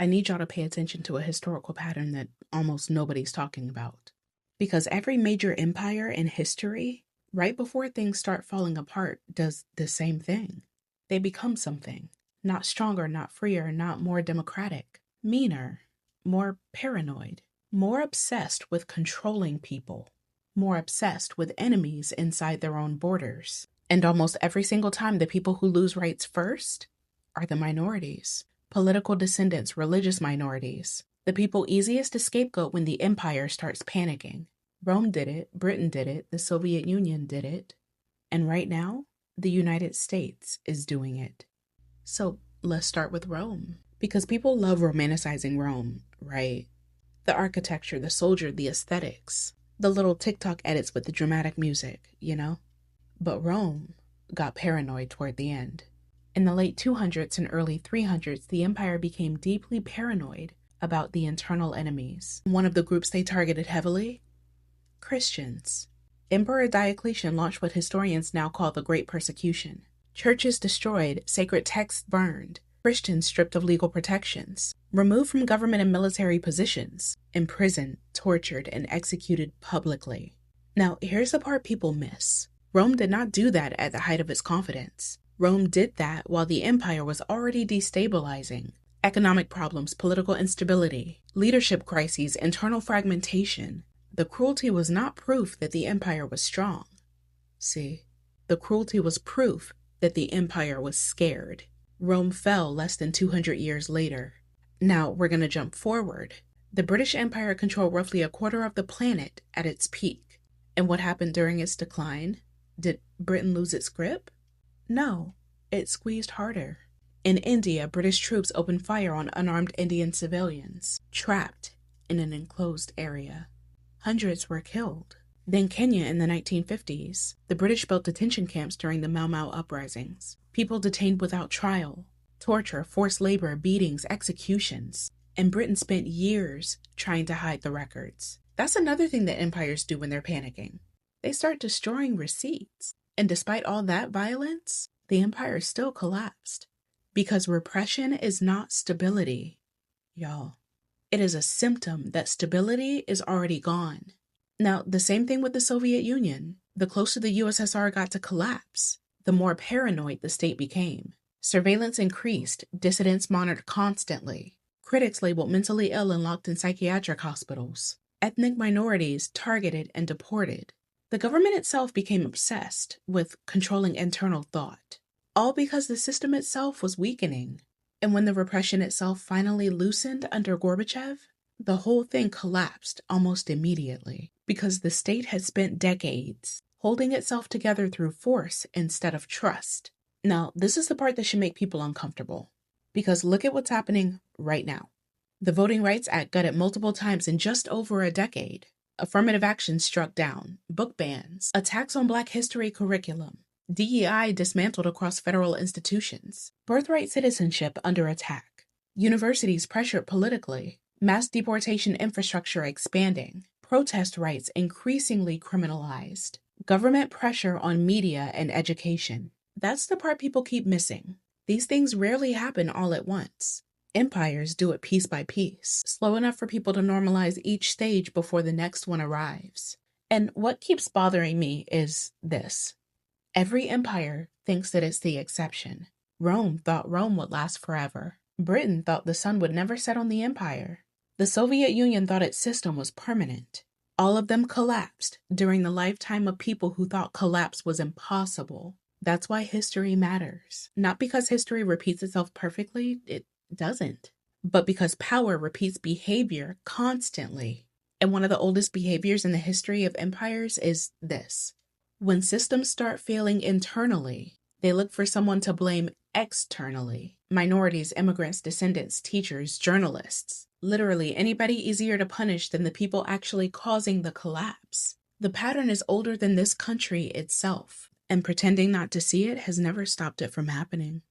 I need y'all to pay attention to a historical pattern that almost nobody's talking about. Because every major empire in history, right before things start falling apart, does the same thing. They become something. Not stronger, not freer, not more democratic. Meaner, more paranoid, more obsessed with controlling people, more obsessed with enemies inside their own borders. And almost every single time, the people who lose rights first are the minorities. Political descendants, religious minorities. The people easiest to scapegoat when the empire starts panicking. Rome did it, Britain did it, the Soviet Union did it, and right now, the United States is doing it. So let's start with Rome, because people love romanticizing Rome, right? The architecture, the soldier, the aesthetics, the little TikTok edits with the dramatic music, you know? But Rome got paranoid toward the end. In the late 200s and early 300s, the empire became deeply paranoid about the internal enemies. One of the groups they targeted heavily? Christians. Emperor Diocletian launched what historians now call the Great Persecution. Churches destroyed, sacred texts burned, Christians stripped of legal protections, removed from government and military positions, imprisoned, tortured, and executed publicly. Now, here's the part people miss. Rome did not do that at the height of its confidence. Rome did that while the empire was already destabilizing. Economic problems, political instability, leadership crises, internal fragmentation. The cruelty was not proof that the empire was strong. See, the cruelty was proof that the empire was scared. Rome fell less than 200 years later. Now we're going to jump forward. The British Empire controlled roughly a quarter of the planet at its peak. And what happened during its decline? Did Britain lose its grip? No, it squeezed harder. In India, British troops opened fire on unarmed Indian civilians, trapped in an enclosed area. Hundreds were killed. Then Kenya in the 1950s. The British built detention camps during the Mau Mau uprisings. People detained without trial. Torture, forced labor, beatings, executions. And Britain spent years trying to hide the records. That's another thing that empires do when they're panicking. They start destroying receipts. And despite all that violence, the empire still collapsed. Because repression is not stability, y'all. It is a symptom that stability is already gone. Now, the same thing with the Soviet Union. The closer the USSR got to collapse, the more paranoid the state became. Surveillance increased, dissidents monitored constantly. Critics labeled mentally ill and locked in psychiatric hospitals. Ethnic minorities targeted and deported. The government itself became obsessed with controlling internal thought, all because the system itself was weakening. And when the repression itself finally loosened under Gorbachev, the whole thing collapsed almost immediately because the state had spent decades holding itself together through force instead of trust. Now, this is the part that should make people uncomfortable, because look at what's happening right now. The Voting Rights Act gutted multiple times in just over a decade. Affirmative action struck down, book bans, attacks on Black history curriculum, DEI dismantled across federal institutions, birthright citizenship under attack, universities pressured politically, mass deportation infrastructure expanding, protest rights increasingly criminalized, government pressure on media and education. That's the part people keep missing. These things rarely happen all at once. Empires do it piece by piece, slow enough for people to normalize each stage before the next one arrives. And what keeps bothering me is this. Every empire thinks that it's the exception. Rome thought Rome would last forever. Britain thought the sun would never set on the empire. The Soviet Union thought its system was permanent. All of them collapsed during the lifetime of people who thought collapse was impossible. That's why history matters. Not because history repeats itself perfectly, it doesn't, but because power repeats behavior constantly. And one of the oldest behaviors in the history of empires is this. When systems start failing internally, they look for someone to blame externally. Minorities, immigrants, descendants, teachers, journalists. Literally anybody easier to punish than the people actually causing the collapse. The pattern is older than this country itself, and pretending not to see it has never stopped it from happening.